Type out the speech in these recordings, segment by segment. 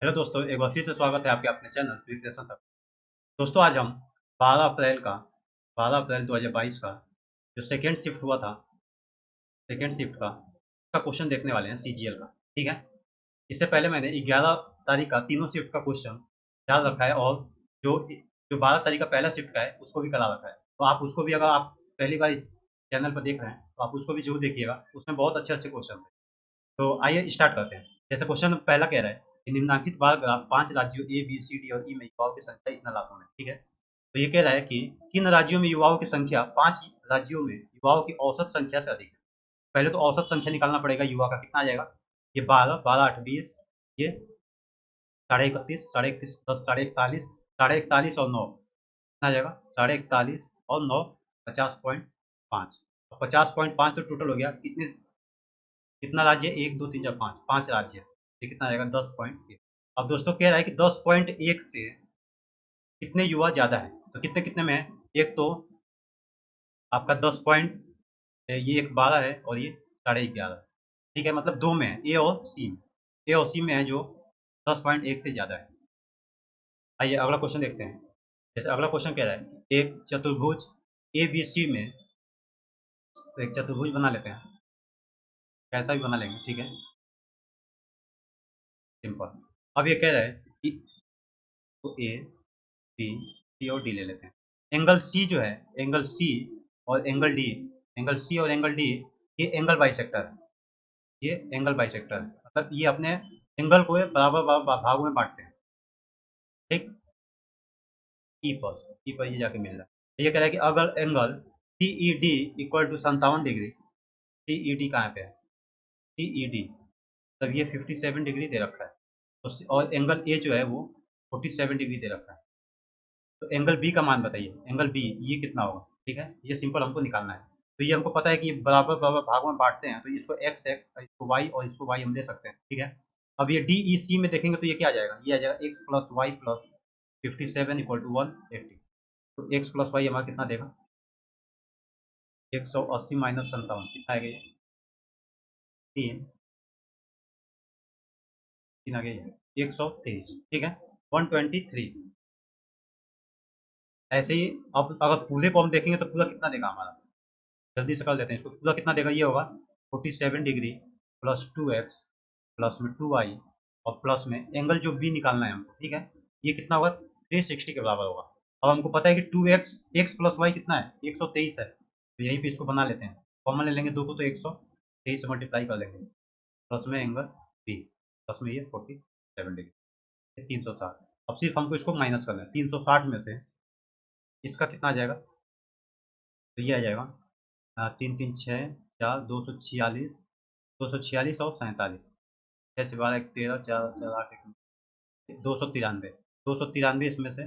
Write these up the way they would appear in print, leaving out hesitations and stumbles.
Hello दोस्तों, एक बार फिर से स्वागत है आपके अपने चैनल प्रिपरेशन तक। दोस्तों, आज हम 12 अप्रैल 2022 का जो सेकेंड शिफ्ट हुआ था, सेकेंड शिफ्ट का क्वेश्चन देखने वाले हैं सीजीएल का। ठीक है। इससे पहले मैंने 11 तारीख का तीनों शिफ्ट का क्वेश्चन डाल रखा है, और जो जो 12 तारीख का पहला शिफ्ट का है उसको भी करा रखा है। तो आप उसको भी, अगर आप पहली बार इस चैनल पर देख रहे हैं तो आप उसको भी जरूर देखिएगा। उसमें बहुत अच्छे अच्छे क्वेश्चन थे। तो आइए स्टार्ट करते हैं। जैसे क्वेश्चन पहला कह रहा है कि निम्नलिखित बार ग्राफ 5 राज्यों ए बी सी डी और ई में युवाओं की संख्या इतना लाखों में। ठीक है। तो ये कह रहा है कि किन राज्यों में युवाओं की संख्या, 5 राज्यों में युवाओं की औसत संख्या से अधिक है। पहले तो औसत संख्या निकालना पड़ेगा, युवा का कितना आ जाएगा। ये 12, 12 8 20, ये 31.5, 31.5, 10, 41.45, 41.45 और 9 कितना आ जाएगा, 41.45 और 9, 50.5। 50.5 तो टोटल हो गया। कितना राज्य, 1 2 3 4 5, 5 राज्य। ये कितना आएगा, 10.1। अब दोस्तों कह रहा है कि 10.1 से कितने युवा ज्यादा है। तो कितने कितने में है, एक तो आपका 10 पॉइंट, ये एक 12 है और ये 11.5। ठीक है, मतलब दो में है, ए और सी में। ए और सी में है जो 10.1 से ज्यादा है। आइए अगला क्वेश्चन देखते हैं। जैसे अगला क्वेश्चन कह रहा है एक चतुर्भुज ए बी सी में, तो एक चतुर्भुज बना लेते हैं, कैसा भी बना लेंगे। ठीक है, सिंपल। अब ये कह रहा है कि तो ए बी, सी और डी ले लेते हैं। एंगल सी जो है, एंगल सी और एंगल डी, एंगल सी और एंगल डी, ये एंगल बाइसेक्टर है। ये एंगल बाइसेक्टर है, मतलब ये अपने एंगल को बराबर बराबर भागों में बांटते हैं। ठीक। ई पर ये जाके मिल रहा है। ये कह रहा है कि अगर angle C E D equal to 57 degree, C E D कहाँ पे है, सी ई डी, तब ये 57 डिग्री दे रखा है। तो और एंगल ए जो है वो 47 डिग्री दे रखा है। तो एंगल बी का मान बताइए, एंगल बी ये कितना होगा। ठीक है, ये सिंपल हमको निकालना है। तो ये हमको पता है कि ये बराबर बराबर भागों में बांटते हैं, तो इसको एक्स एक्स, इसको वाई और इसको वाई हम ले सकते हैं। ठीक है। अब ये डी ई सी में देखेंगे तो ये क्या आ जाएगा, ये आ जाएगा X plus Y plus 57 equal to 180। तो एक्स प्लस वाई हमारा कितना देगा, 180 माइनस 57 कितना आएगा, ये तीन, तीन आ गया, 123। ठीक है, 123। ऐसे ही अब अगर पूरे को हम देखेंगे तो पूरा कितना देगा हमारा, जल्दी से कर लेते हैं इसको। पूरा कितना देगा, ये होगा 47 डिग्री प्लस 2x प्लस में 2y और प्लस में एंगल जो बी निकालना है हमको। ठीक है, ये कितना होगा, 360 के बराबर होगा। अब हमको पता है कि 2x, x प्लस वाई कितना है, 123 है। तो यहीं पे इसको बना लेते हैं, कॉमन ले लेंगे दो को, तो 123 से मल्टीप्लाई कर लेंगे, प्लस में एंगल बी, प्लस में ये 47 डिग्री, 360। अब सिर्फ हमको इसको माइनस करना है, 360 में से इसका कितना आ जाएगा, तो ये आ जाएगा 3 3 6 4, 246, 246 और 47, 6 6 12 13, 4 4 8 293, 293 इसमें से,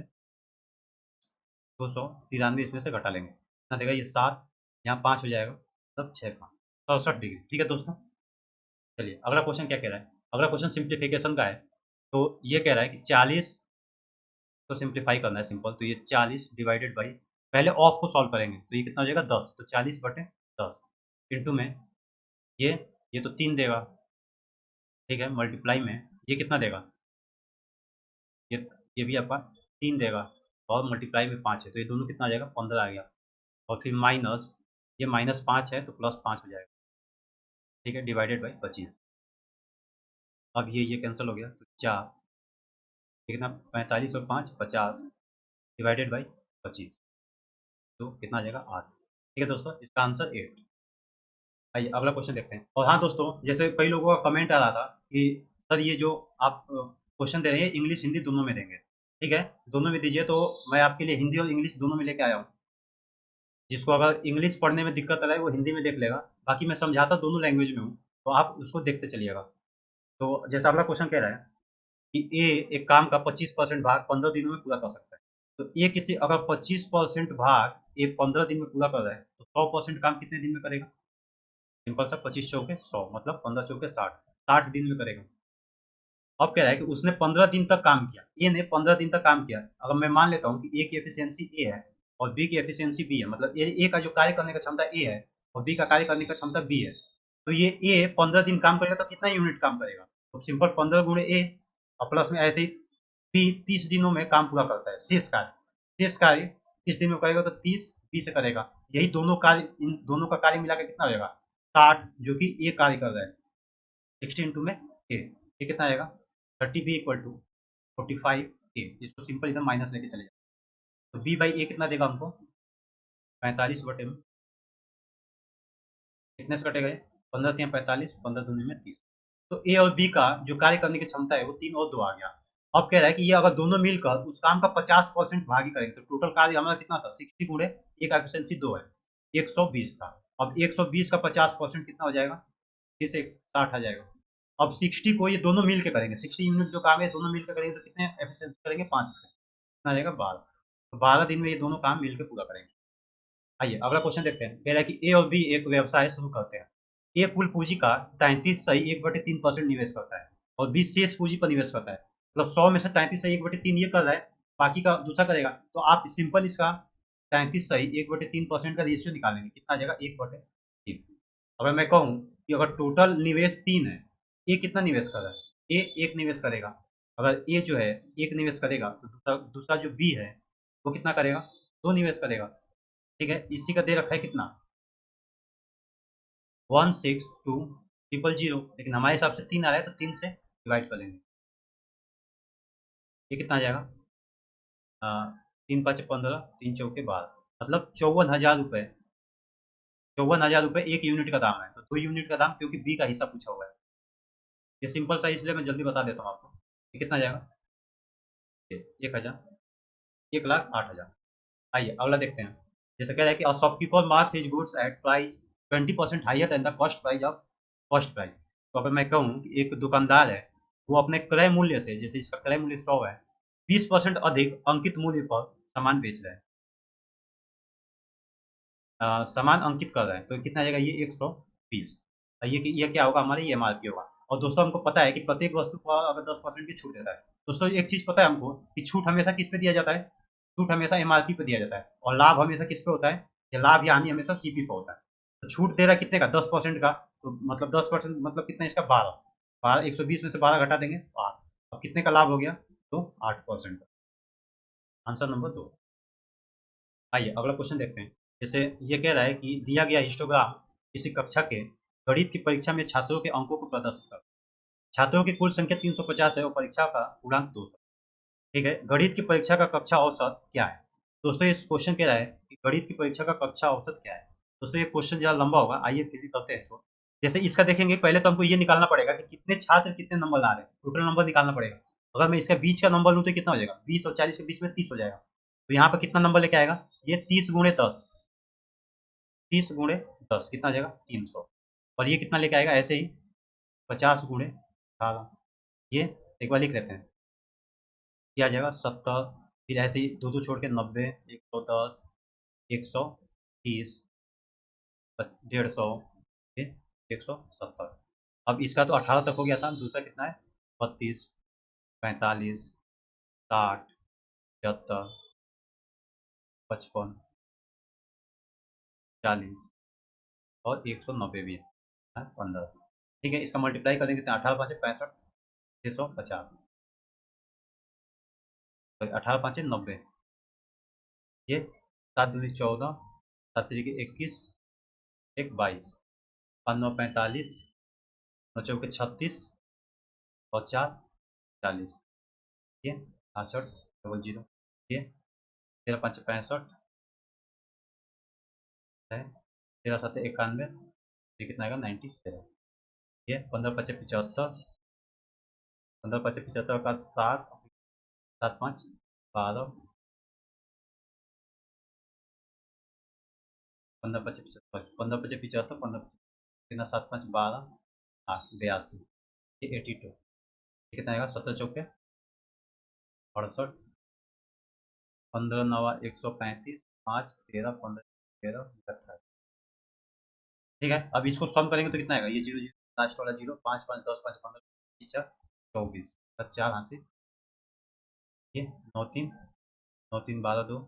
293 इसमें से घटा लेंगे, कितना देगा ये 7, यहाँ 5 हो जाएगा, तब 6 5, 67 डिग्री। ठीक है दोस्तों। चलिए अगला क्वेश्चन क्या कह रहा है। अगला क्वेश्चन सिंप्लीफिकेशन का है। तो ये कह रहा है कि 40 को सिंप्लीफाई करना है, सिंपल। तो ये 40 डिवाइडेड बाई, पहले ऑफ को सॉल्व करेंगे तो ये कितना हो जाएगा, 10। तो 40/10 इंटू में ये ये तो 3 देगा। ठीक है, मल्टीप्लाई में ये कितना देगा, ये ये भी आपका 3 देगा, और मल्टीप्लाई में 5 है, तो ये दोनों कितना आ जाएगा, 15 आ गया। और फिर माइनस, ये -5 है तो +5 हो जाएगा। ठीक है, डिवाइडेड बाई 25। अब ये कैंसिल हो गया, तो 4, कितना, 45 और 5 50, डिवाइडेड बाई 25, तो कितना आ जाएगा, 8। ठीक है दोस्तों, इसका आंसर 8। आइए अगला क्वेश्चन देखते हैं। और हाँ दोस्तों, जैसे कई लोगों का कमेंट आ रहा था कि सर ये जो आप क्वेश्चन दे रहे हैं इंग्लिश हिंदी दोनों में देंगे। ठीक है, दोनों में दीजिए। तो मैं आपके लिए हिंदी और इंग्लिश दोनों में लेके आया हूँ। जिसको अगर इंग्लिश पढ़ने में दिक्कत आ रहा है वो हिंदी में देख लेगा, बाकी मैं समझाता दोनों लैंग्वेज में हूँ, तो आप उसको देखते चलिएगा। तो जैसा अगला क्वेश्चन कह रहा है कि ए एक काम का 25% भाग 15 दिनों में पूरा कर सकता है। तो ए किसी अगर 25% भाग ए 15 दिन में पूरा कर रहा है, तो 100% काम कितने दिन में करेगा। सिंपल सा, 25 चौके 100, मतलब 15 चौके 60, 60 दिन में करेगा। अब कह रहा है कि उसने 15 दिन तक काम किया, ए ने 15 दिन तक काम किया। अगर मैं मान लेता हूँ कि ए की एफिशिएंसी ए है और बी की एफिशिएंसी बी है, मतलब ए का जो कार्य करने का क्षमता ए है और बी का कार्य करने का क्षमता बी है, तो ये ए 15 दिन काम करेगा तो कितना यूनिट काम करेगा। तो सिंपल 15 गुणे ए, और प्लस में ऐसे ही 30 दिनों में काम पूरा करता है। शेष कार्य 30 दिन में करेगा तो 30 से करेगा। यही दोनों कार्य, इन दोनों का कार्य मिला के कितना हो जाएगा 60, जो कि ए कार्य कर रहा है। 60 इंटू में ए, ये कितना आएगा 30 बी इक्वल टू 45 ए। इसको सिंपल इधर माइनस लेके चले जाए तो बी बाई ए कितना देगा हमको 45 बटे में कितने से कटेगा ये 15×3 = 45, 15×2 में 30। तो ए और बी का जो कार्य करने की क्षमता है वो 3 और 2 आ गया। अब कह रहा है कि ये अगर दोनों मिलकर उस काम का 50% भागी करेंगे तो टोटल कार्य हमारा कितना था 60 गुणे एक एफिशिएंसी 2 है 120 था। अब 120 का 50% कितना हो जाएगा, फिर से 60 आ जाएगा। अब 60 को ये दोनों मिल के करेंगे, 60 यूनिट जो काम है दोनों मिलकर करेंगे तो कितने एफिशिएंसी करेंगे 5 से, कितना आ जाएगा 12। तो 12 दिन में ये दोनों काम मिलकर पूरा करेंगे। आइए अगला क्वेश्चन देखते हैं। कह रहा है कि ए और बी एक व्यवसाय शुरू करते हैं। ए कुल पूंजी का 33 सही 1/3% निवेश करता है और बी शेष पूंजी पर निवेश करता है। मतलब 100 में से 33 सही 1/3 ये कर रहा है, बाकी का दूसरा करेगा। तो आप सिंपल इसका 33 सही 1/3% का रेशियो निकालेंगे, कितना आ जाएगा 1/3। अगर मैं कहूँ कि अगर टोटल निवेश 3 है, ए कितना निवेश कर रहा है, ए 1 निवेश करेगा। अगर ए जो है 1 निवेश करेगा तो दूसरा दूसरा जो बी है वो कितना करेगा 2 निवेश करेगा। ठीक है, इसी का दे रखा है कितना 162,000, लेकिन हमारे हिसाब से 3 आ रहा है तो 3 से डिवाइड कर लेंगे। ये कितना आ जाएगा 3×5 = 15, 3×4 = 12, मतलब 54,000 रुपये। 54,000 रुपये 1 यूनिट का दाम है, तो 2 यूनिट का दाम क्योंकि बी का हिस्सा पूछा हुआ है। ये सिंपल सा इसलिए मैं जल्दी बता देता हूँ आपको। ये कितना आ जाएगा 1,08,000। आइए अगला देखते हैं। जैसे कह रहा है कि shopkeeper marks his goods at price 20% higher than the cost price of cost price. तो अगर मैं कहूँ कि एक दुकानदार है, वो अपने क्रय मूल्य से, जैसे इसका क्रय मूल्य 100 है, 20% अधिक अंकित मूल्य पर सामान बेच रहे हैं, सामान अंकित कर रहे हैं, तो कितना आ जाएगा ये 120। ये क्या होगा हमारे ये एमआरपी होगा। और दोस्तों हमको पता है कि प्रत्येक वस्तु पर अगर 10% की छूट देता है, दोस्तों एक चीज पता है हमको कि छूट हमेशा किस पे दिया जाता है, छूट हमेशा एमआरपी पे दिया जाता है, और लाभ हमेशा किस पे होता है, या लाभ या हानि हमेशा सीपी पे होता है। तो छूट दे रहा है कितने का 10% का, तो मतलब 10% मतलब कितना इसका 12, 120 में से 12 घटा देंगे तो 8। अब कितने का लाभ हो गया तो 8% का। Answer number 2। आइए अगला क्वेश्चन देखते हैं। जैसे ये कह रहा है कि दिया गया हिस्टोग्राम किसी कक्षा के गणित की परीक्षा में छात्रों के अंकों को प्रदर्शित कर। छात्रों की कुल संख्या 350 है और परीक्षा का पूर्णांक 200। ठीक है, गणित की परीक्षा का कक्षा औसत क्या है। दोस्तों ये क्वेश्चन कह रहा है कि गणित की परीक्षा का कक्षा औसत क्या है। दोस्तों ये क्वेश्चन ज़्यादा लंबा होगा, आइए फिर भी करते हैं इसको। जैसे इसका देखेंगे पहले तो हमको ये निकालना पड़ेगा कि कितने छात्र कितने नंबर ला रहे हैं, टोटल नंबर निकालना पड़ेगा। अगर मैं इसका बीच का नंबर लूँ तो कितना हो जाएगा 20 और 40 के बीच में 30 हो जाएगा। तो यहाँ पर कितना नंबर लेके आएगा ये 30×10, 30×10 कितना आ जाएगा 300। और ये कितना लेके आएगा ऐसे ही 50×18, ये एक बार लिख लेते हैं, ये आ जाएगा 70। फिर ऐसे ही दो दो छोड़ के 90, 110, 130, 150, फिर 170। अब इसका तो 18 तक हो गया था, दूसरा कितना है 32, 45, 60, 75, 55, 40 और 190 भी है 15। ठीक है, इसका मल्टीप्लाई कर देंगे कितना 18×5 = 65, 650, 18×5 = 90, ये 7×2 = 14, 7×3 = 21, एक 22, 5×9 = 45, 9×4 = 36 और 4 40, ये 6600, ये 13×5 = 65 है, 13×7 = 91, ये कितना आएगा 97। ये 15×5 = 75, 15×5 = 75 का 7, 7×5 = 12, 15×5 = 75, 15×5 = 75, 15 कितना 7×5 = 12, 8 82, ये 82, ये कितना आएगा 17×4 = 68, 15×9 = 135, 5 13 15 13 28। ठीक है, अब इसको सम करेंगे तो कितना आएगा ये 0 0 लास्ट वाला 0, 5 5 10 5 15 20 24, 4 हाथ से, ये 9 3 9 3 12 2,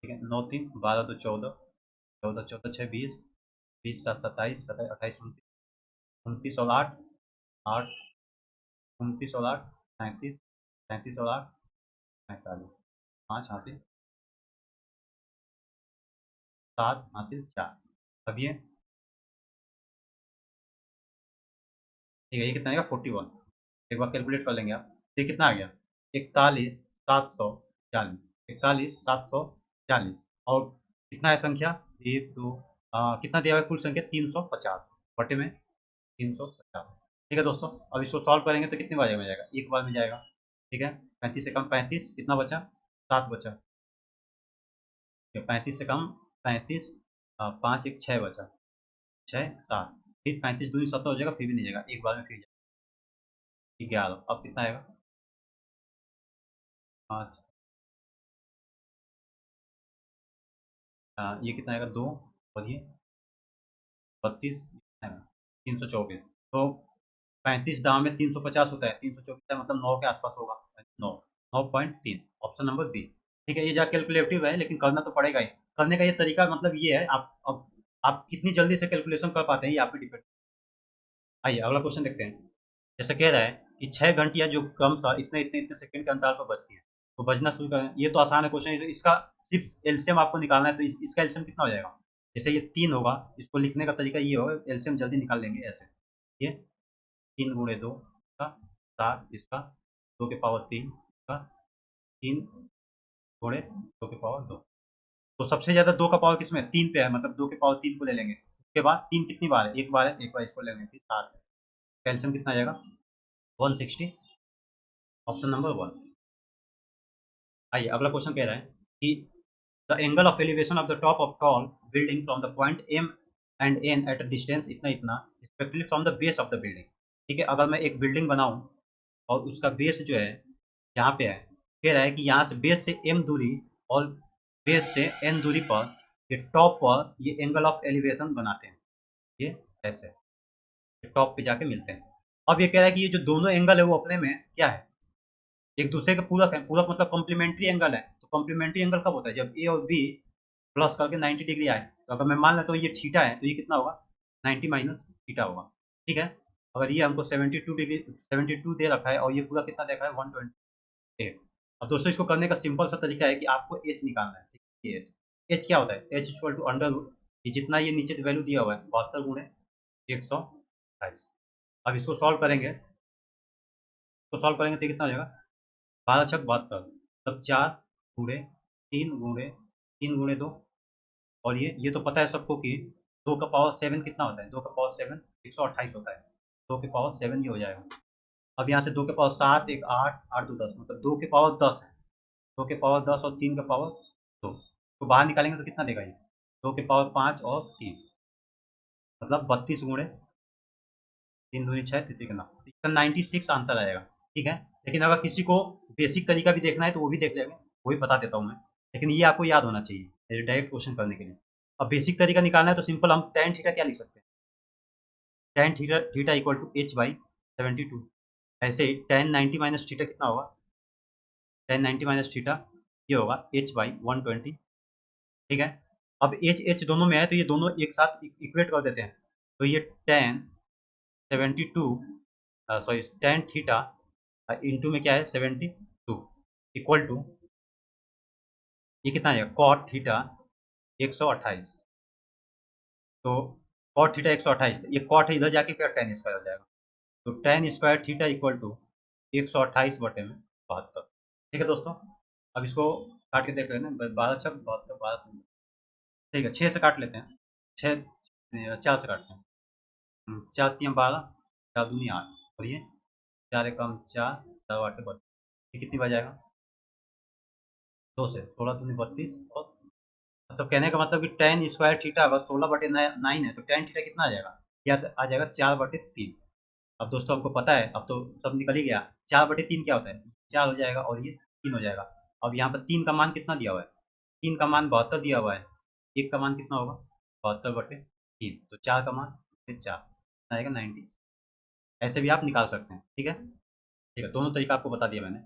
ठीक है 9 3 12 2 14, 14 14 6 20, 20 7 27 27 28 29 29 और 8 8 29 और 8 37, 37 और 8 45, 5 हासिल 7 हासिल 4। अब ये ठीक है, ये कितना आएगा 41। एक बार कैलकुलेट कर लेंगे आप, ये कितना आ गया 41,740, 41,740। और कितना है संख्या, ये तो कितना दिया हुआ है कुल संख्या 350 बटे में 350। ठीक है दोस्तों, अब इसको सॉल्व करेंगे तो कितने बार में जाएगा, एक बार में जाएगा। ठीक है, 35 से कम 35, कितना बचा 7 बचा। 35 से कम 35, 5 एक 6 बचा, 6 7, फिर 35 दूनी 70 हो जाएगा, फिर भी नहीं जाएगा, एक बार में फिर जाएगा 11। अब कितना आएगा 5, ये कितना आएगा 2, और ये 32, 324। तो 35 दाम में 350 होता है, 324 है मतलब 9 के आसपास होगा, 9, 9.3, ऑप्शन नंबर बी। ठीक है, ये जा कैलकुलेटिव है लेकिन करना तो पड़ेगा ही। करने का ये तरीका मतलब ये है, आप कितनी जल्दी से कैलकुलेशन कर पाते हैं ये आप पे डिपेंड। आइए अगला क्वेश्चन देखते हैं। जैसे कह रहा है कि 6 घंटियां जो क्रमशः इतने इतने इतने सेकंड के अंतराल पर बजती हैं, तो बजना शुरू करें। ये तो आसान है क्वेश्चन, तो इसका सिर्फ एलसीएम आपको निकालना है, तो इसका एलसीएम कितना हो जाएगा। जैसे ये 3 होगा, इसको लिखने का तरीका ये होगा, एलसीएम जल्दी निकाल लेंगे ऐसे। ये 3 गुणे 2 का 7, इसका 2 के पावर 3 का 3 गुणे 2 के पावर 2। तो सबसे ज्यादा 2 का पावर किसमें 3 पे है, मतलब 2 के पावर 3 को ले लेंगे। उसके बाद 3 कितनी बार है, एक बार है, एक बार इसको ले लेंगे, फिर 7 है। कैल्शियम कितना आ जाएगा 160, ऑप्शन नंबर 1। आइए अगला क्वेश्चन कह रहा है कि the angle of elevation of the top of tall building from the point M and N at a distance इतना इतना respectively from the base of the building. ठीक है, अगर मैं एक बिल्डिंग बनाऊं और उसका बेस जो है यहाँ पे है, कह रहा है कि यहाँ से बेस से एम दूरी और बेस से एन दूरी पर ये टॉप पर ये एंगल ऑफ एलिवेशन बनाते हैं, ये ऐसे टॉप पे जाके मिलते हैं। अब ये कह रहा है कि ये जो दोनों एंगल है वो अपने में क्या है, एक दूसरे के पूरक है। पूरक मतलब कॉम्प्लीमेंट्री एंगल है। तो कॉम्प्लीमेंट्री एंगल कब होता है, जब ए और बी प्लस करके 90 डिग्री आए। तो अगर मैं मान लेता हूँ ये थीटा है, तो ये कितना होगा 90 माइनस थीटा होगा। ठीक है, अगर ये हमको 72 डिग्री 72 दे रखा है और ये पूरा कितना देखा है 128। अब दोस्तों इसको करने का सिंपल सा तरीका है कि आपको एच निकालना है। ये एच क्या होता है, H equal to under root, ये जितना ये नीचे वैल्यू दिया हुआ है 72 गुणे 128। अब इसको सॉल्व करेंगे, तो सॉल्व करेंगे तो कितना हो जाएगा 12×6 = 72, मतलब 4 गुणे 3 गुणे 2, और ये तो पता है सबको कि 2 का पावर 7 कितना होता है, 2 का पावर 7 128 होता है। 2 के पावर 7 ये हो जाएगा। अब यहाँ से 2 के पावर 7 एक 8, 8 2 10, मतलब 2 के पावर 10 है। 2 के पावर 10 और 3 का पावर 2, तो बाहर निकालेंगे तो कितना देगा ये 2 के पावर 5 और 3, मतलब 32 गुणे 3 दूनी 6 तीसरी का 9, इसका 96 आंसर आएगा। ठीक है, लेकिन अगर किसी को बेसिक तरीका भी देखना है तो वो भी देख लेंगे, वो भी बता देता हूँ मैं। लेकिन ये आपको याद होना चाहिए डायरेक्ट क्वेश्चन करने के लिए। अब बेसिक तरीका निकालना है तो सिंपल हम tan थीटा क्या लिख सकते हैं, tan theta theta equal to h/72। ऐसे ही tan 90 माइनस थीटा कितना होगा, tan 90 माइनस थीटा ये होगा h/120। ठीक है, अब एच एच दोनों में है तो ये दोनों एक साथ इक्वेट कर देते हैं। तो ये tan 72 sorry tan theta into में क्या है 72 इक्वल टू ये कितना है cot थीटा 128। तो cot थीटा 128, ये cot है इधर जाके क्या tan स्क्वायर हो जाएगा। तो tan square theta equal to 128 बटे में 72। ठीक है दोस्तों, अब इसको काट के देख लेना, 12×6 = 72, 12 ठीक है 6 से काट लेते हैं, 6 4 से काटते हैं। 4 3 12, 4 दूनी 8, और ये 4 एकम 4, 4 8 32, ये कितनी बार जाएगा 2 से 16 दूनी 32, और मतलब कहने का मतलब कि tan स्क्वायर थीटा अगर 16/9 है तो tan थीटा कितना आ जाएगा, या आ जाएगा 4/3। अब दोस्तों हमको पता है, अब तो सब निकल ही गया। 4/3 क्या होता है 4 हो जाएगा, और ये 3 हो जाएगा। अब यहाँ पर 3 का मान कितना दिया हुआ है, 3 का मान 72 दिया हुआ है, 1 का मान कितना होगा 72/3, तो 4 का मान फिर 4 आएगा 90। ऐसे भी आप निकाल सकते हैं। ठीक है, दोनों तरीका आपको बता दिया मैंने।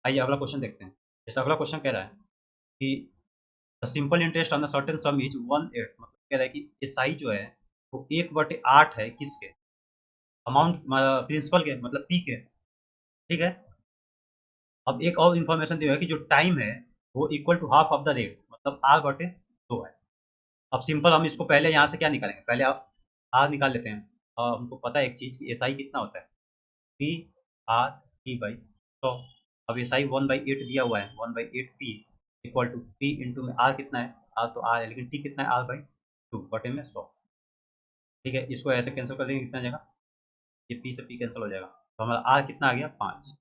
आइए अगला क्वेश्चन देखते हैं। जैसे अगला क्वेश्चन कह रहा है कि the simple interest on the certain some is 1/8, मतलब कह रहा है कि एसआई जो है वो 1/8 है किसके, अमाउंट प्रिंसिपल के मतलब पी के। ठीक है, अब एक और इन्फॉर्मेशन दी हुई है कि जो टाइम है वो equal to half of the rate, मतलब आर बटे 2 है। अब सिंपल हम इसको पहले यहाँ से क्या निकालेंगे, पहले आप आर निकाल लेते हैं। और हमको पता है एक चीज़ कि एस आई कितना होता है, पी आर टी बाई 100। अब एस आई 1/8 दिया हुआ है, 1/8 P equal to P into में आर कितना है, आर तो आर है लेकिन टी कितना है, R/2 बटे में 100। ठीक है, इसको ऐसे कैंसिल कर देंगे, कितना आ जाएगा, ये पी से पी कैंसिल हो जाएगा, तो हमारा आर कितना आ गया 5।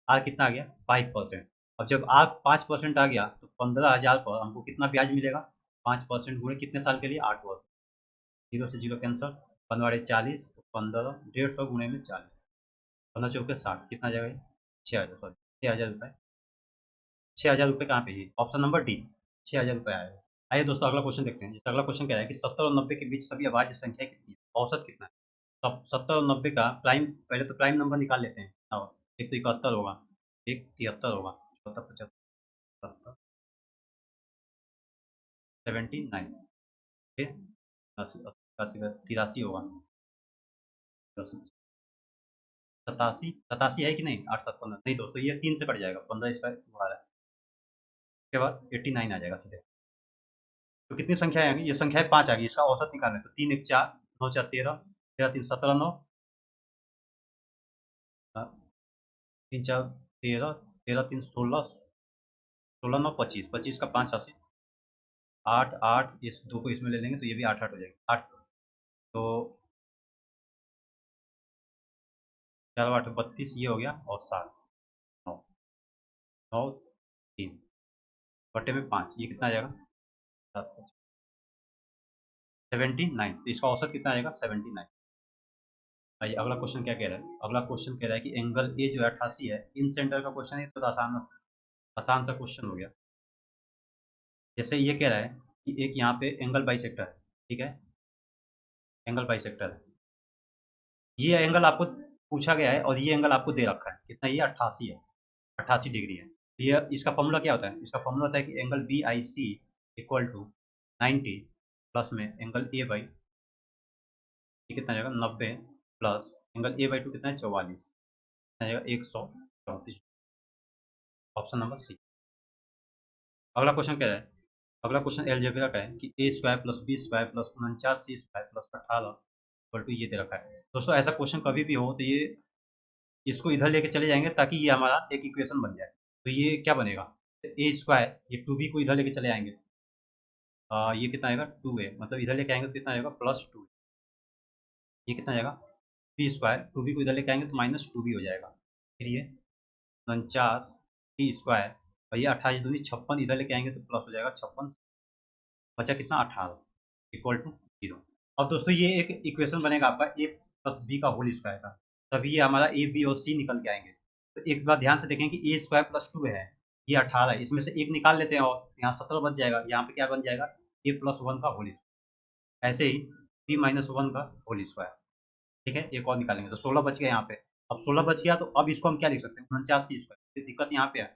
आर कितना आ गया 5%। अब जब आर 5% आ गया तो 15,000 पर हमको कितना ब्याज मिलेगा, 5% गुणे कितने साल के लिए, 8 वर्ष। जीरो से जीरो कैंसिल, 15×40 तो 15, 150 गुणे में 40, 15×4 = 60, कितना आ जाएगा, 6,000, सॉरी 6,000 रुपये। 6,000 रुपये कहाँ पे, ये ऑप्शन नंबर डी, 6,000 रुपये आएगा। आइए दोस्तों अगला क्वेश्चन देखते हैं। जैसे अगला क्वेश्चन कह रहा है कि 70 और 90 के बीच सभी अभाज्य संख्या कितनी है, औसत कितना है। सब 70 और 90 का प्राइम, पहले तो प्राइम नंबर निकाल लेते हैं। और एक तो 71 होगा, एक 73 होगा, 74, 75, 70, 79, फिर 80, 80, 83 होगा, 87, 87 है कि नहीं, 8, 7, 15 नहीं दोस्तों, ये 3 से कट जाएगा, 15 इसका बाहर है, उसके बाद 89 आ जाएगा सीधे। तो कितनी संख्या आएंगी, ये संख्या 5 आ गई, इसका औसत निकालना है, तो 3 1 4, 9 4 13, 13 3 17 9, 3 4 13, 13 3 16, 16 9 25, 25 का 5 80, 8 8, इस 2 को इसमें ले लेंगे तो ये भी 8 8 हो जाएगी, 8, तो 4 8 32, ये हो गया, और 7 9 9 3 बटे में 5, ये कितना आ जाएगा, 7 79, तो इसका औसत कितना आएगा, 79। आइए अगला क्वेश्चन क्या कह रहा है, अगला क्वेश्चन कह रहा है कि एंगल ए जो है 88 है, इन सेंटर का क्वेश्चन है, तो आसान आसान सा क्वेश्चन हो गया। जैसे ये कह रहा है कि एक यहाँ पे एंगल बाइसेक्टर है, ठीक है, एंगल बाइसेक्टर है, ये एंगल आपको पूछा गया है और ये एंगल आपको दे रखा है, कितना, ये 88 है, 88 डिग्री है। ये इसका फॉर्मूला क्या होता है, इसका फॉर्मूला होता है कि angle B I C equal to 90 plus में एंगल ए बाई, ये कितना जाएगा 90, प्लस एंगल ए बाई 2 कितना है 44, कितना जाएगा 134। Option number C. अगला क्वेश्चन क्या है, अगला क्वेश्चन एलजेब्रा का है कि A square plus B square plus 49 C square plus 18 equal to, ये दे रखा है। दोस्तों ऐसा क्वेश्चन कभी भी हो तो ये इसको इधर लेके चले जाएंगे ताकि ये हमारा एक इक्वेशन बन जाए। तो ये क्या बनेगा, ए स्क्वायर, ये 2b को इधर लेके चले आएंगे, ये कितना आएगा 2a, मतलब इधर लेके आएंगे तो कितना आएगा +2, ये कितना आएगा बी स्क्वायर, 2b को इधर लेके आएंगे तो -2b हो जाएगा, फिर ये 49 सी स्क्वायर, और ये 28 दूनी 56, इधर लेके आएंगे तो प्लस हो जाएगा 56, बचा कितना 18 इक्वल टू 0। अब दोस्तों ये एक इक्वेशन बनेगा आपका ए प्लस बी का होल स्क्वायर का, तभी ये हमारा ए बी और सी निकल के आएंगे। तो एक बार ध्यान से देखें कि ए स्क्वायर प्लस 2 है, ये 18 है, इसमें से एक निकाल लेते हैं और यहाँ 17 बच जाएगा, यहाँ पे क्या बन जाएगा ए प्लस 1 का होल स्क्वायर, ऐसे ही बी माइनस 1 का होल स्क्वायर। ठीक है, एक और निकालेंगे तो 16 बच गया यहाँ पे। अब 16 बच गया तो अब इसको हम क्या लिख सकते हैं, 49 सी स्क्वायर, दिक्कत यहाँ पे है,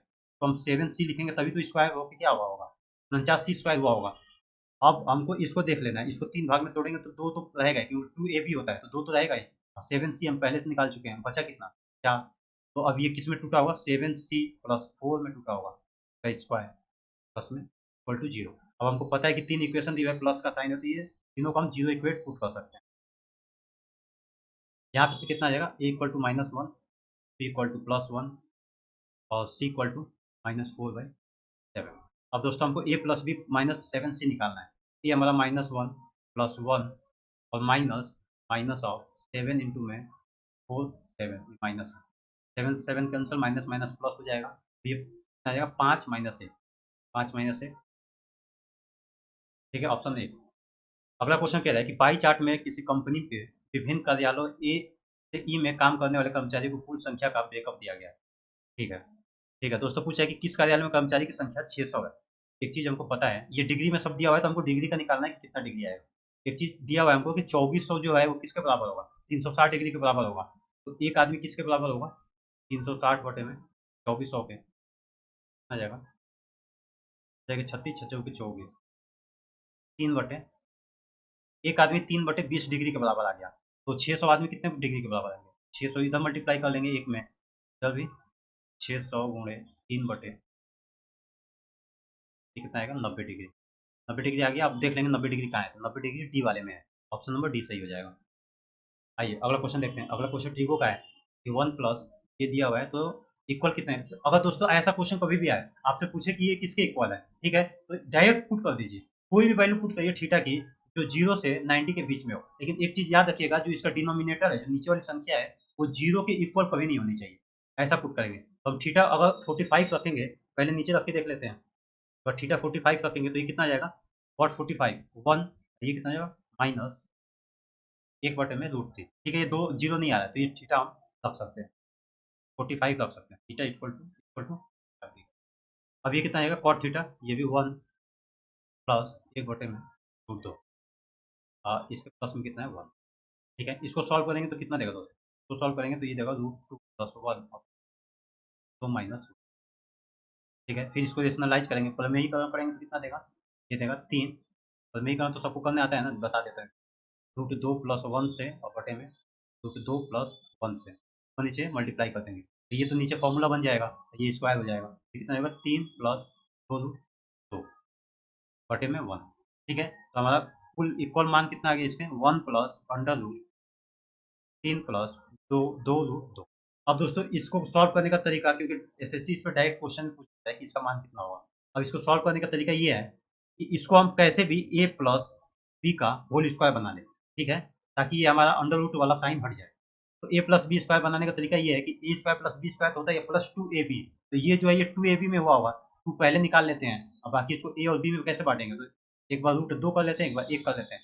तो हम 7 सी लिखेंगे तभी तो स्क्वायर होकर क्या हुआ होगा, 49 सी स्क्वायर हुआ होगा। अब हमको इसको देख लेना है, इसको 3 भाग में तोड़ेंगे तो 2 तो रहेगा ही, क्योंकि 2 ए बी होता है तो 2 तो रहेगा ही, और 7 सी हम पहले से निकाल चुके हैं, बचा कितना 4। तो अब ये किस में टूटा होगा, 7 सी प्लस 4 में टूटा होगा, का स्क्वायर प्लस में इक्वल टू 0। अब हमको पता है कि 3 इक्वेशन दी हुई है, प्लस का साइन होती है, तीनों को हम 0 इक्वेट पुट कर सकते हैं। यहाँ पे से कितना आ जाएगा, A equal to -1, B equal to +1, और सी इक्वल टू -4/7। अब दोस्तों हमको ए प्लस बी -7 से निकालना है, ए हमारा -1 +1 और माइनस माइनस ऑफ 7 इंटू में 4 7 minus 7 7 cancel, minus minus plus हो जाएगा, तो ये कितना आ जाएगा 5 -1, 5 -1, ठीक है, ऑप्शन ए। अगला क्वेश्चन कह रहा है कि पाई चार्ट में किसी कंपनी के विभिन्न कार्यालयों ए से ई में काम करने वाले कर्मचारियों को कुल संख्या का ब्रेकअप दिया गया है। ठीक है, ठीक है, दोस्तों पूछा है कि किस कार्यालय में कर्मचारी की संख्या 600 है। एक चीज़ हमको पता है, ये डिग्री में सब दिया हुआ है तो हमको डिग्री का निकालना है कि कितना डिग्री आएगा। एक चीज़ दिया हुआ है हमको कि 2400 जो है वो किसके बराबर होगा, 360 डिग्री के बराबर होगा। तो एक आदमी किसके बराबर होगा, 360 बटे में 2400 के आ जाएगा, 36 छः के 24, 3 बटे, एक आदमी 3/20 डिग्री के बराबर आ गया। तो 600 आदमी कितने डिग्री के बराबर आएंगे, 600 इधर मल्टीप्लाई कर लेंगे एक में, इधर भी 600 गुणे 3/, ये कितना आएगा 90 डिग्री। 90 डिग्री आ गया। अब देख लेंगे 90 डिग्री कहाँ है, तो 90 डिग्री डी वाले में है। ऑप्शन नंबर डी सही हो जाएगा। आइए अगला क्वेश्चन देखते हैं। अगला क्वेश्चन ट्रिगो का है कि 1 प्लस ये दिया हुआ है तो इक्वल कितने हैं। अगर दोस्तों ऐसा क्वेश्चन कभी भी आए आपसे पूछे कि ये किसके इक्वल है, ठीक है, तो डायरेक्ट पुट कर दीजिए, कोई भी वैल्यू पुट करिए थीटा की जो 0 से 90 के बीच में हो। लेकिन एक चीज याद रखिएगा, जो इसका डिनोमिनेटर है, जो नीचे वाली संख्या है, वो 0 के इक्वल कभी नहीं होनी चाहिए। ऐसा पुट करेंगे तो हम थीटा अगर 45 रखेंगे, पहले नीचे रख के देख लेते हैं। अगर थीटा 45 रखेंगे तो ये कितना आ जाएगा, कॉट 45 1, ये कितना आ जाएगा माइनस 1/√3। ठीक है, ये दो जीरो नहीं आ रहा है तो ये थीटा हम रख सकते हैं, 45 रख सकते हैं। थीटा इक्वल टू अब ये कितना आएगा कॉट थीटा, ये भी 1 प्लस 1/√2। इसके प्लस में कितना है 1। ठीक है, इसको सॉल्व करेंगे तो कितना देगा दोस्तों, इसको सॉल्व करेंगे तो ये देगा √2 प्लस 1 तो माइनस। ठीक है, फिर इसको रेशनलाइज करेंगे, प्रमेयीकरण करेंगे तो कितना देगा, ये देगा 3। प्रमेयीकरण तो सबको करने आता है ना, बता देते हैं। √2 प्लस 1 से और बटे में √2 प्लस 1 से और नीचे मल्टीप्लाई कर देंगे तो ये तो नीचे फॉर्मूला बन जाएगा, ये स्क्वायर हो जाएगा। तो कितना होगा 3 प्लस 2 बटे में 1। ठीक है, तो हमारा कुल इक्वल मान कितना आ गया इसमें 1 plus under root 3 plus 2 2 root 2। अब दोस्तों इसको सॉल्व करने का तरीका, क्योंकि एसएससी इस पर डायरेक्ट क्वेश्चन पूछता है कि इसका मान कितना होगा। अब इसको सॉल्व करने का तरीका ये है कि इसको हम कैसे भी a प्लस बी का होल स्क्वायर बना लें, ठीक है, ताकि ये हमारा अंडर रूट वाला साइन हट जाए। तो a प्लस बी स्क्वायर बनाने का तरीका ये है कि A square plus B square तो होता है प्लस 2ab, तो ये जो है ये 2ab में हुआ होगा, 2 पहले निकाल लेते हैं और बाकी इसको a और b में कैसे बांटेंगे, तो एक बार √2 कर लेते हैं, एक बार 1 कर लेते हैं।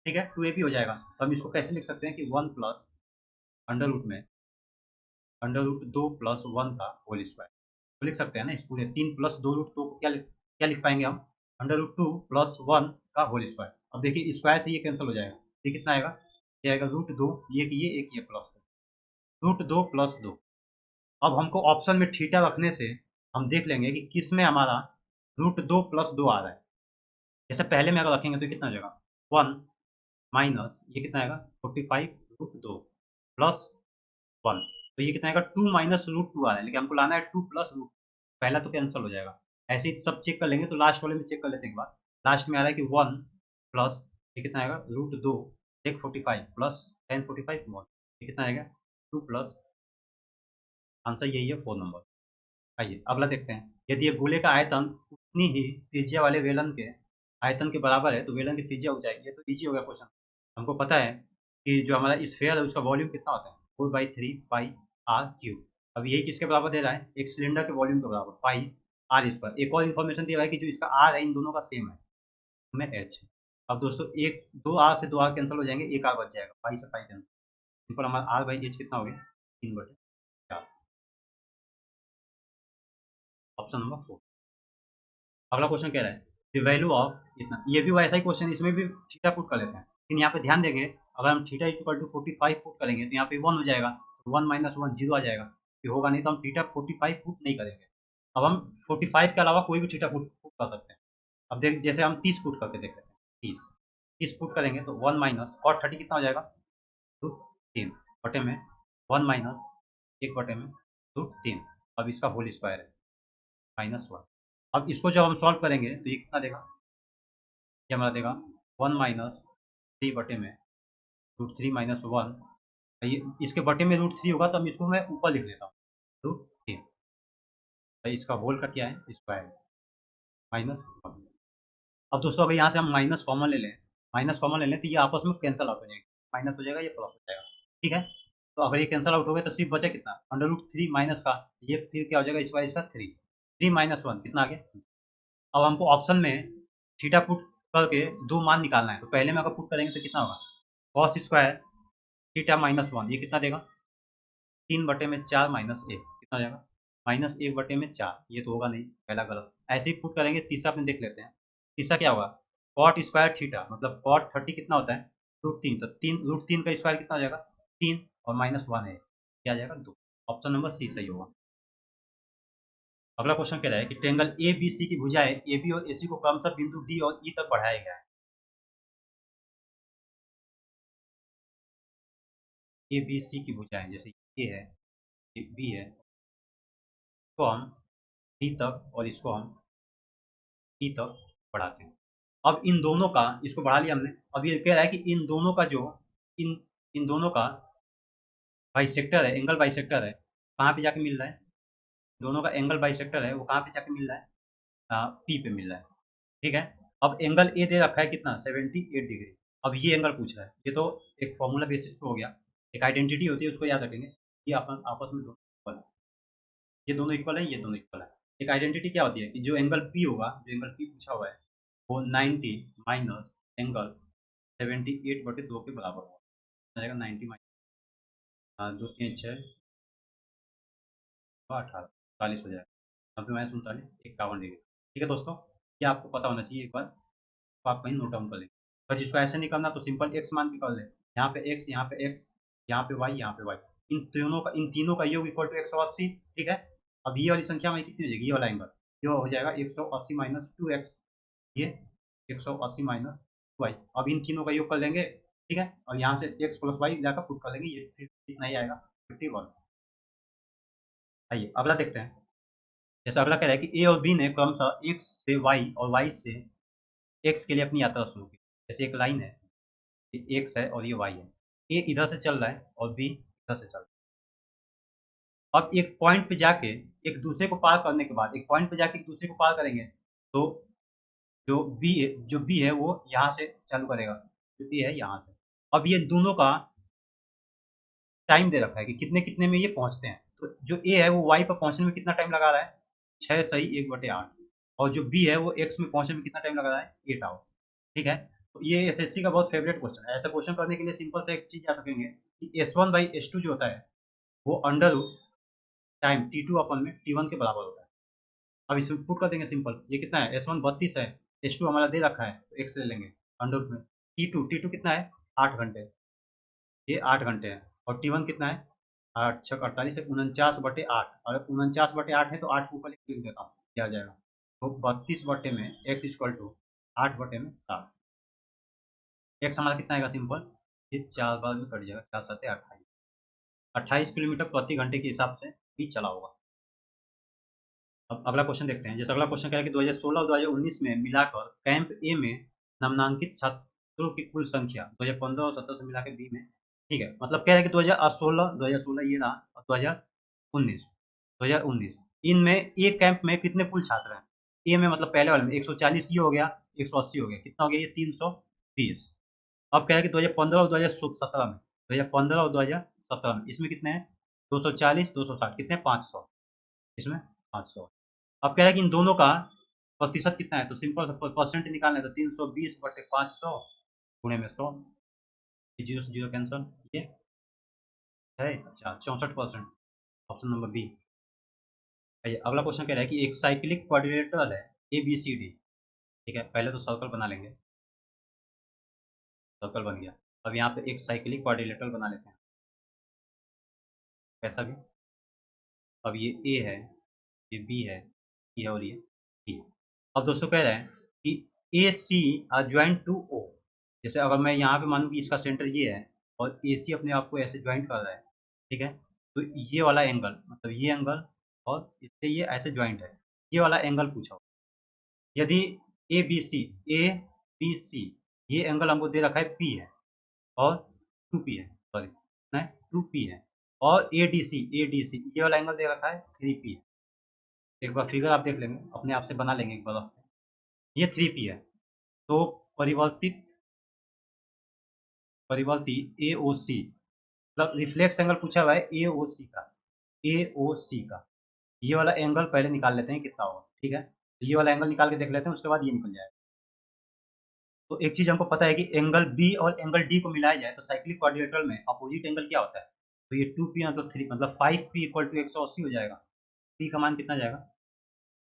ठीक है, 2ab हो जाएगा। तो हम इसको कैसे लिख सकते हैं कि 1 प्लस अंडर रूट में अंडर रूट 2 प्लस 1 का होल स्क्वायर, तो लिख सकते हैं ना इस पूरे 3 प्लस 2 √2 को क्या लिख पाएंगे हम, अंडर रूट 2 प्लस 1 का होल स्क्वायर। अब देखिए स्क्वायर से ये कैंसिल हो जाएगा, ये कितना आएगा, ये आएगा √2, ये एक ये प्लस √2 प्लस 2। अब हमको ऑप्शन में थीटा रखने से हम देख लेंगे कि किस में हमारा √2 प्लस 2 आ रहा है। जैसे पहले में अगर रखेंगे तो कितना हो जाएगा 1 माइनस ये कितना आएगा 45 √2 प्लस 1, तो ये कितना आएगा 2 माइनस √2 आ रहा है, लेकिन हमको लाना है 2 प्लस रूट, पहला तो कैंसिल हो जाएगा। ऐसे ही सब चेक कर लेंगे तो लास्ट वाले में चेक कर लेते हैं एक बार। लास्ट में आ रहा है कि 1 प्लस ये कितना आएगा √2 टेक 45 प्लस टेन 45 1, ये कितना आएगा 2 प्लस, आंसर यही है 4 नंबर। आइए अगला देखते हैं। यदि ये गोले का आयतन उतनी ही त्रिज्या वाले वेलन के आयतन के बराबर है तो वेलन की त्रिज्या ऊंचाई, ये तो इजी हो गया क्वेश्चन। हमको पता है कि जो हमारा स्फेयर है उसका वॉल्यूम कितना होता है 4/3 पाई r क्यूब। अब यही किसके बराबर दे रहा है, एक सिलेंडर के वॉल्यूम के बराबर पाई आर स्क्वायर। एक और इन्फॉर्मेशन दिया हुआ है कि जो इसका आर है इन दोनों का सेम है, में एच। अब दोस्तों एक 2 आर से 2 आर कैंसिल हो जाएंगे, एक आर बच जाएगा, पाई से पाई कैंसिल, सिंपल हमारा आर बाई एच कितना हो गया 3/4। Option number 4। अगला क्वेश्चन कह रहा है द वैल्यू ऑफ इतना, ये भी वैसा ही क्वेश्चन, इसमें भी थीटा पुट कर लेते हैं, लेकिन यहाँ पे ध्यान देंगे अगर हम थीटा इक्वल टू 45 पुट करेंगे तो यहाँ पे 1 हो जाएगा, तो 1 माइनस 1 जीरो आ जाएगा, ये होगा नहीं, तो हम थीटा 45 पुट नहीं करेंगे। अब हम 45 के अलावा कोई भी थीटा पुट कर सकते हैं। अब देख जैसे हम 30 पुट करके देख लेते हैं, 30 पुट करेंगे तो 1 माइनस और 30 कितना हो जाएगा √3 बटे में 1 माइनस 1/में √3, अब इसका होल स्क्वायर है -1। अब इसको जब हम सॉल्व करेंगे तो ये कितना देगा, ये हमारा देगा 1 माइनस 3/में √3 - 1, ये इसके बटे में √3 होगा तो हम इसको मैं ऊपर लिख लेता हूँ √3, भाई इसका होल का क्या है स्क्वायर -1। अब दोस्तों अगर यहाँ से हम माइनस कॉमन ले लें तो ये आपस में कैंसिल आउट हो जाएगा, माइनस हो जाएगा ये प्लस हो जाएगा। ठीक है, तो अगर ये कैंसिल आउट हो गया तो सिर्फ बचा कितना √3 माइनस का, ये फिर क्या हो जाएगा स्क्वायर इसका 3 कितना आ गया। अब हमको ऑप्शन में थीटा पुट करके 2 मान निकालना है, तो पहले में अगर पुट करेंगे तो कितना होगा कॉस स्क्वायर थीटा -1, ये कितना देगा 3/4 माइनस 1 कितना हो जाएगा -1/4, ये तो होगा नहीं, पहला गलत। ऐसे ही पुट करेंगे तीसरा अपने देख लेते हैं। तीसरा क्या होगा कॉट स्क्वायर थीटा, मतलब कॉट 30 कितना होता है √3, तो 3 का स्क्वायर कितना हो जाएगा 3 और -1 है, क्या आ जाएगा 2। ऑप्शन नंबर सी सही होगा। अगला क्वेश्चन कह रहा है कि ट्रेंगल ए बी सी की भुजाएं ए बी और ए सी को क्रमशः बिंदु डी और ई तक बढ़ाया गया है। ए बी सी की भुजाएं जैसे ए है, ये बी है, इसको हम डी तक और इसको हम ई तक बढ़ाते हैं। अब इन दोनों का, इसको बढ़ा लिया हमने, अब ये कह रहा है कि इन दोनों का जो इन इन दोनों का बाइसेक्टर है, एंगल बाइसेक्टर है, कहाँ पे जाके मिल रहा है, दोनों का एंगल बाइसेक्टर है वो कहाँ पे जाके मिल रहा है, पी पे मिल रहा है। ठीक है, अब एंगल ए दे रखा है कितना, 78 डिग्री। अब ये एंगल पूछ रहा है, ये तो एक फॉर्मूला बेसिस पे हो गया, एक आइडेंटिटी होती है उसको याद रखेंगे, ये अपन आपस में दोनों इक्वल है, ये दोनों इक्वल है, ये दोनों इक्वल है। एक आइडेंटिटी क्या होती है कि जो एंगल पी होगा, जो एंगल पी पूछा हुआ है वो 90 माइनस एंगल 78/2 के बराबर होगा, आ जाएगा 90 माइनस 2 3 6 18 40 हो जाएगा, 90 - 39 51 डिग्री। ठीक है दोस्तों, ये आपको पता होना चाहिए एक बार, तो आप कहीं नोट डाउन कर लें। और जिसको ऐसे नहीं करना तो सिंपल एक्स मान के कर ले, यहाँ पे एक्स, यहाँ पे एक्स, यहाँ पे वाई, यहाँ पे वाई, इन तीनों का योग इक्वल टू 180। ठीक है, अब ये वाली संख्या में कितनी हो जाएगी, ये वाला एंगल, ये हो जाएगा 180 माइनस 2x, ये 180 माइनस वाई। अब इन तीनों का योग कर लेंगे, ठीक है, और यहाँ से x प्लस वाई लाकर पुट कर लेंगे, ये फिर कितना ही आएगा, 51। आइए अगला देखते हैं। जैसे अगला कह रहा है कि ए और बी ने क्रमशः x से y और y से x के लिए अपनी यात्रा शुरू की। जैसे एक लाइन है, ये x है और ये y है, ए इधर से चल रहा है और बी इधर से चल रहा है। अब एक पॉइंट पे जाके एक दूसरे को पार करने के बाद, एक पॉइंट पे जाके एक दूसरे को पार करेंगे, तो जो बी है वो यहाँ से चालू करेगा, जो ए है यहाँ से। अब ये दोनों का टाइम दे रखा है कि कितने कितने में ये पहुंचते हैं, तो जो ए है वो वाई पर पहुंचने में कितना टाइम लगा रहा है, 6 सही 1/8, और जो बी है वो एक्स में पहुंचने में कितना टाइम लगा रहा है, 8 आवर। ठीक है, तो ये एसएससी का बहुत फेवरेट क्वेश्चन है। ऐसा क्वेश्चन करने के लिए सिंपल से एक चीज याद रखेंगे कि S1/S2 जो होता है वो अंडर रूट टाइम T2 अपन में T1 के बराबर होता है। अब इसमें पुट कर देंगे सिंपल, ये कितना है, S1 32 है, S2 हमारा दे रखा है तो x ले लेंगे अंडर रूट में, T2 कितना है, 8 घंटे, ये 8 घंटे है, और T1 कितना है, 8×6 = 48 है, 49/8, और 49/8 है तो 8 को ऊपर लिख देता हूँ, क्या आ जाएगा, तो 32/में x इक्वल टू 8/7। एक्स हमारा कितना आएगा सिंपल, ये 4 बार में कट जाएगा, 4×7 = 28, 28 किलोमीटर प्रति घंटे के हिसाब से भी चला होगा। अब अगला क्वेश्चन देखते हैं। जैसे अगला क्वेश्चन क्या है कि 2016 और 2019 में मिलाकर कैंप ए में नामांकित छात्रों की कुल संख्या 2015 और 17 से मिलाकर बी में, ठीक है, मतलब कह रहा है कि 2016 ये रहा, और 2019 इनमें ए कैंप में कितने कुल छात्र हैं, ए में मतलब पहले वाले में 140 ये हो गया, 180 हो गया, कितना हो गया ये 320। अब कह रहा है कि 2015 और 2017 में, 2015 और 2017 में इसमें कितने हैं, 240 260, कितने 500, इसमें 500। अब कह रहा है कि इन दोनों का प्रतिशत कितना है, तो सिंपल परसेंट निकालना है, तो 320/500 गुणे में 100, जीरो से जीरो कैंसल, ये है, अच्छा 64%, ऑप्शन नंबर बी। अगला क्वेश्चन कह रहा है कि एक साइक्लिक क्वाड्रिलेटरल है ए बी सी डी। ठीक है, पहले तो सर्कल बना लेंगे, सर्कल बन गया। अब यहाँ पे एक साइक्लिक क्वाड्रिलेटरल बना लेते हैं, कैसा भी। अब ये ए है, ये बी है, सी है, और ये डी है। अब दोस्तों कह रहे हैं कि A C R joint to O. जैसे अगर मैं यहाँ पे मानूँ कि इसका सेंटर ये है और ए सी अपने आप को ऐसे ज्वाइंट कर रहा है, ठीक है, तो ये वाला एंगल, मतलब ये एंगल और इससे ये ऐसे ज्वाइंट है, ये वाला एंगल पूछा हो। यदि A B C, A B C, ये एंगल हमको दे रखा है पी है, और टू पी है, सॉरी टू पी है, और ए डी सी ये वाला एंगल दे रखा है 3 पी है। एक बार फिगर आप देख लेंगे, अपने आप से बना लेंगे एक बार, ये 3p है, तो परिवर्तित परिवर्ती ए ओ सी, मतलब रिफ्लेक्स एंगल पूछा हुआ है ए ओ सी का, ए ओ सी का, ये वाला एंगल पहले निकाल लेते हैं कितना होगा। ठीक है, ये वाला एंगल निकाल के देख लेते हैं, उसके बाद ये निकल जाएगा। तो एक चीज हमको पता है कि एंगल बी और एंगल डी को मिलाया जाए तो साइक्लिक क्वाड्रिलेटरल में अपोजिट एंगल क्या होता है, तो ये 2p मतलब 3 मतलब 5p = 180 हो जाएगा। p का मान कितना जाएगा,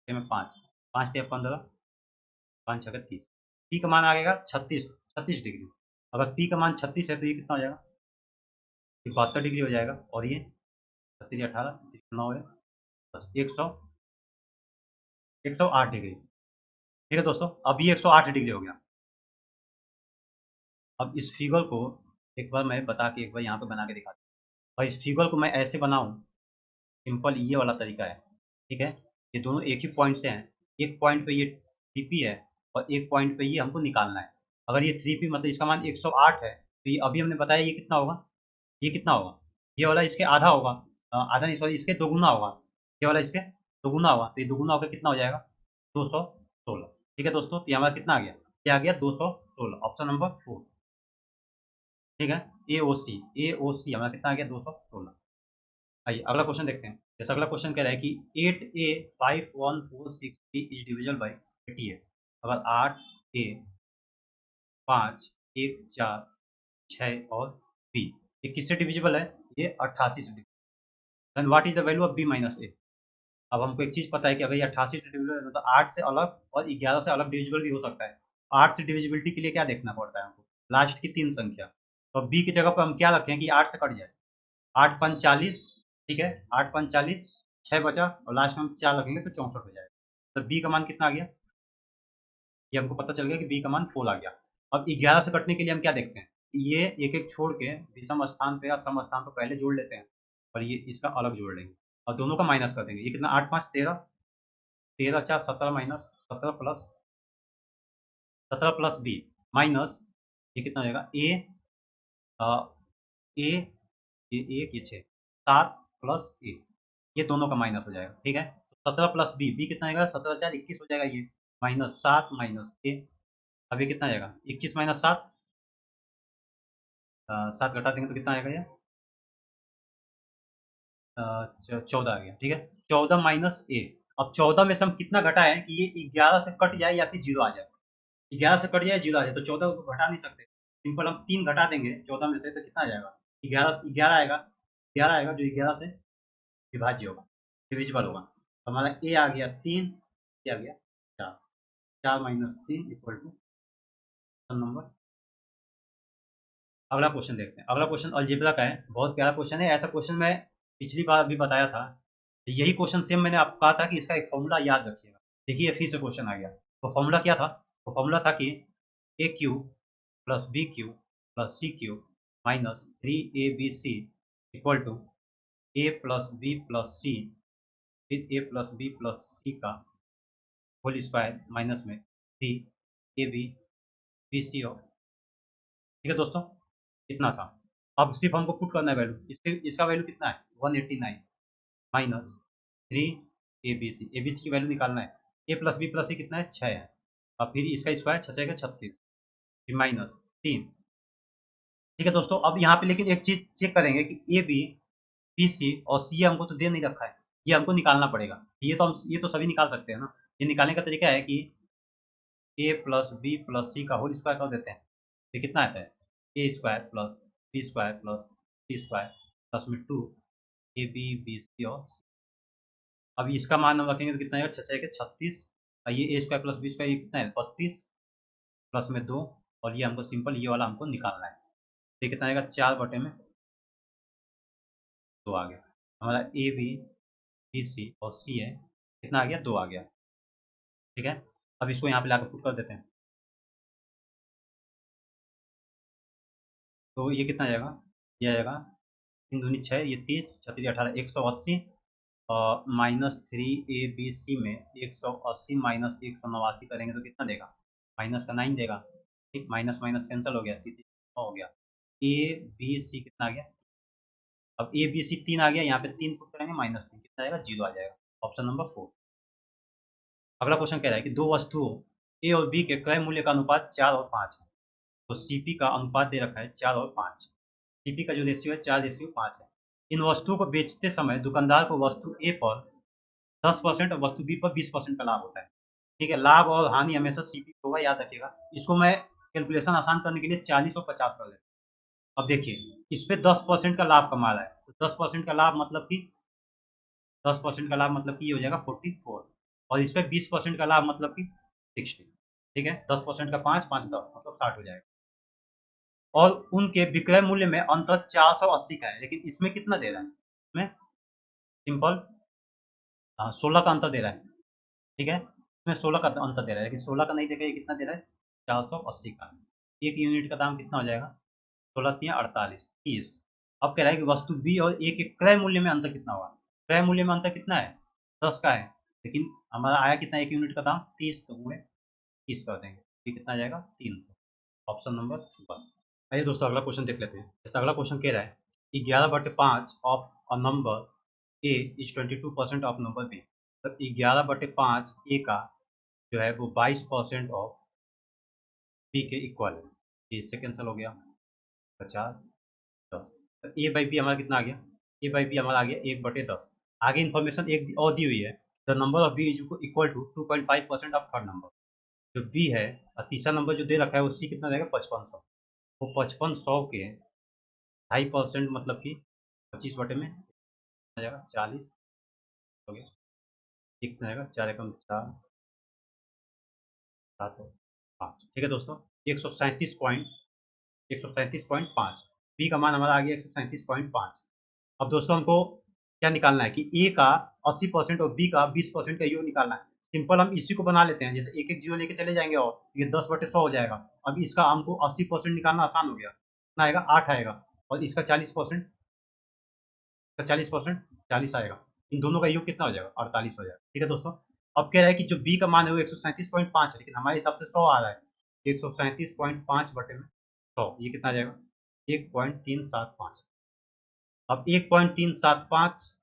में 5, 5 × 15, 5 × 30, p का मान आ जाएगा 36 डिग्री। अगर p का मान 36 है तो ये कितना हो जाएगा, ये 72 डिग्री हो जाएगा, और ये 36 18 9 है, बस 108 डिग्री। ठीक है दोस्तों, अब ये 108 डिग्री हो गया। अब इस फिगर को एक बार मैं बता के एक बार यहाँ पे बना के दिखाता हूँ, और इस फिगर को मैं ऐसे बनाऊँ, सिंपल ये वाला तरीका है। ठीक है, ये दोनों एक ही पॉइंट से हैं, एक पॉइंट पे ये 3p है और एक पॉइंट पे ये हमको निकालना है। अगर ये 3p मतलब इसका मान 108 है, तो ये अभी हमने बताया ये कितना होगा, ये कितना होगा, ये वाला इसके आधा होगा, आधा नहीं सॉरी इसके दोगुना होगा, ये वाला इसके दोगुना होगा, तो ये दोगुना होकर कितना हो जाएगा, 216। ठीक है दोस्तों, तो ये हमारा कितना आ गया, ये आ गया 216, ऑप्शन नंबर 4। ठीक है, ए ओ सी हमारा कितना आ गया, 216। आइए अगला क्वेश्चन देखते हैं। जैसे अगला क्वेश्चन कह रहा है कि 8A5146B इज डिविजिबल बाई 88। अगर 8A 5 1 4 6 और B ये किससे डिविजिबल है, ये 88 से divisible. Then what is the value of B minus A. अब हमको एक चीज पता है कि अगर ये 88 से डिविजिबल है तो 8 से अलग और 11 से अलग डिविजिबल भी हो सकता है। 8 से डिविजिबिलिटी के लिए क्या देखना पड़ता है हमको, लास्ट की 3 संख्या। तो बी की जगह पर हम क्या रखें कि 8 से कट जाए, 8 5 40, ठीक है, 8 5 40, 6 बचा और लास्ट में हम 4 रखेंगे तो 64 हो जाएगा। तो बी का मान कितना आ गया, ये हमको पता चल गया कि बी का मान 4 आ गया। अब 11 से कटने के लिए हम क्या देखते हैं, ये एक एक छोड़ के विषम स्थान पे या सम स्थान पे पहले जोड़ लेते हैं और ये इसका अलग जोड़ लेंगे और दोनों का माइनस कर देंगे। ये कितना, 8 5 13, 13 4 17 माइनस 17 प्लस बी माइनस ये कितना हो जाएगा, ए ये एक, ये 6, 7 प्लस ए, ये दोनों का माइनस हो जाएगा। ठीक है, तो 17 प्लस बी, बी कितना आएगा, 17 4 21 हो जाएगा, ये माइनस 7 माइनस ए। अब ये कितना आएगा, 21 माइनस 7, 7 घटा देंगे तो कितना आएगा ये, 14 आ गया। ठीक है, 14 माइनस ए। अब 14 में से हम कितना घटाएं कि ये 11 से कट जाए या फिर जीरो आ जाए, 11 से कट जाए जीरो आ जाए, तो 14 को घटा नहीं सकते, सिंपल हम 3 घटा देंगे 14 में से तो कितना आ जाएगा, 11 11 आएगा, 11 आएगा जो 11 से विभाज्य होगा, डिविजिबल होगा। तो हमारा ए आ गया 3, ये आ गया 4, 4 माइनस 3 इक्वल टू नंबर। अगला क्वेश्चन देखते हैं। अगला क्वेश्चन अलजेब्रा का है, बहुत प्यारा क्वेश्चन है। ऐसा क्वेश्चन मैं पिछली बार भी बताया था, यही क्वेश्चन सेम मैंने आपको कहा था कि इसका एक फॉर्मूला याद रखिएगा। देखिए फिर से क्वेश्चन आ गया। तो फॉर्मूला क्या था, तो फॉर्मूला था कि A cube plus B cube plus C cube minus 3 AB C equal to A plus B plus C फिर A plus B plus C का होल स्क्वायर माइनस में 3 AB BC हो। ठीक है दोस्तों, इतना था। अब सिर्फ हमको पुट करना है वैल्यू, इसका वैल्यू कितना है, 189 माइनस 3 ABC की वैल्यू निकालना है। ए प्लस बी प्लस सी कितना है, 6 है। अब फिर इसका स्क्वायर 6 का 36 फिर माइनस 3। ठीक है दोस्तों, अब यहाँ पे लेकिन एक चीज चेक करेंगे कि ए बी बी सी और सी हमको तो दे नहीं रखा है, ये हमको निकालना पड़ेगा। ये तो सभी निकाल सकते हैं ना। ये निकालने का तरीका है कि ए प्लस बी प्लस सी का होल स्क्वायर कर देते हैं, ये कितना आता है, A square plus B square plus C square plus में 2 AB BC और C। अब इसका मान हम रखेंगे तो कितना आएगा, 6 6 36, और ये ए स्क्वायर प्लस बी स्क्वायर ये कितना है, 32 प्लस में 2, और ये हमको सिंपल ये वाला हमको निकालना है। तो ये कितना आएगा, 4/2 आ गया। हमारा ए बी बी सी और सी है, कितना आ गया, 2 आ गया। ठीक है, अब इसको यहाँ पे लाकर पुट कर देते हैं। तो ये कितना आ जाएगा, ये आएगा 3 दूनी 6, ये 30, 36 18, 180 और माइनस 3 ABC में 180 माइनस 189 करेंगे तो कितना देगा, माइनस का 9 देगा। ठीक, माइनस माइनस कैंसिल हो गया, 3 हो गया। ए बी सी कितना आ गया, अब ए बी सी 3 आ गया, यहाँ पे 3 पुट करेंगे माइनस 3 कितना आएगा, 0 आ जाएगा, ऑप्शन नंबर 4। अगला क्वेश्चन कह रहा है कि दो वस्तुओं ए और बी के क्रय मूल्य का अनुपात 4 और 5 है। तो सीपी का अनुपात दे रखा है 4 और 5, सीपी का जो रेशियो है 4:5 है। इन वस्तुओं को बेचते समय दुकानदार को वस्तु ए पर 10% और वस्तु बी पर 20% का लाभ होता है। ठीक है, लाभ और हानि हमेशा सीपी होगा, याद रखिएगा। इसको मैं कैलकुलेशन आसान करने के लिए 40 और 50 कर लेता हूँ। अब देखिए इस पे 10% का लाभ कमा रहा है, तो 10% का लाभ मतलब कि 10% का लाभ मतलब कि ये हो जाएगा 44, और इस पे 20% का लाभ मतलब कि 60। ठीक है, 10% का 5 5 10 मतलब 60 हो जाएगा। और उनके विक्रय मूल्य में अंतर 480 का है, लेकिन इसमें कितना दे रहा है, इसमें सिंपल 16 का अंतर दे रहा है। ठीक है, इसमें 16 का अंतर दे रहा है, लेकिन 16 का नहीं देगा, ये कितना दे रहा है, 480 का। एक यूनिट का दाम कितना हो जाएगा, 16 3 48 30। अब कह रहा है कि वस्तु बी और ए के क्रय मूल्य में अंतर कितना होगा, क्रय मूल्य में अंतर कितना है, 10 का है, लेकिन हमारा आया कितना एक यूनिट का दाम 30, तो गुणे 30 कर देंगे, ये कितना आ जाएगा 300। Option number 1। आइए दोस्तों अगला क्वेश्चन देख लेते हैं। जैसे अगला क्वेश्चन कह रहा है 11/5 of a number A is 22% of number B. तो 11/5 ए का जो है वो 22% ऑफ बी के इक्वल है। ये इससे कैंसिल हो गया, 50 10। तो ए बाई बी हमारा कितना आ गया, ए बाई बी हमारा आ गया 1/10। आगे इन्फॉर्मेशन एक और दी हुई है, the number of B is equal to 2.5% of third number. जो बी है और तीसरा नंबर जो दे रखा है उससे कितना रहेगा 5500। वो 5500 के 2.5% मतलब कि 25 में आ जाएगा 40 हो गया। ये कितना आएगा 4 एकम 4 7 5। ठीक है दोस्तों, 137.5 बी का मान हमारा आ गया 137.5। अब दोस्तों हमको क्या निकालना है कि ए का 80% और बी का 20% का योग निकालना है। सिंपल हम इसी को बना लेते हैं, जैसे एक एक जीरो लेके चले जाएंगे और ये 10/100 हो जाएगा। अब इसका हमको 80% निकालना आसान हो गया, कितना आएगा 8 आएगा, और इसका 40%, इसका 40% 40 आएगा। इन दोनों का योग कितना हो जाएगा 48 हो जाएगा। ठीक है दोस्तों, अब कह रहा है कि जो बी का मान है वो 137.5 है, लेकिन हमारे हिसाब से 100 आ रहा है। 137.5/100 ये कितना आ जाएगा 1.375। अब 1.375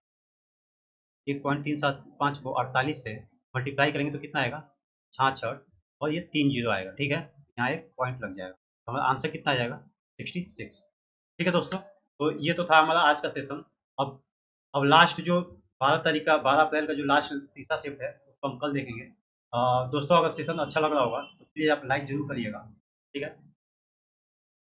1.375 को 48 से मल्टीप्लाई करेंगे तो कितना आएगा 66, और ये 3 जीरो आएगा। ठीक है, यहाँ एक पॉइंट लग जाएगा, तो हमारा आंसर कितना आ जाएगा 66। ठीक है दोस्तों, तो ये तो था हमारा आज का सेशन। अब अब लास्ट जो 12 अप्रैल का जो लास्ट तीसरा शिफ्ट है उसको हम कल देखेंगे। दोस्तों अगर सेशन अच्छा लग रहा होगा तो प्लीज़ आप लाइक जरूर करिएगा। ठीक है।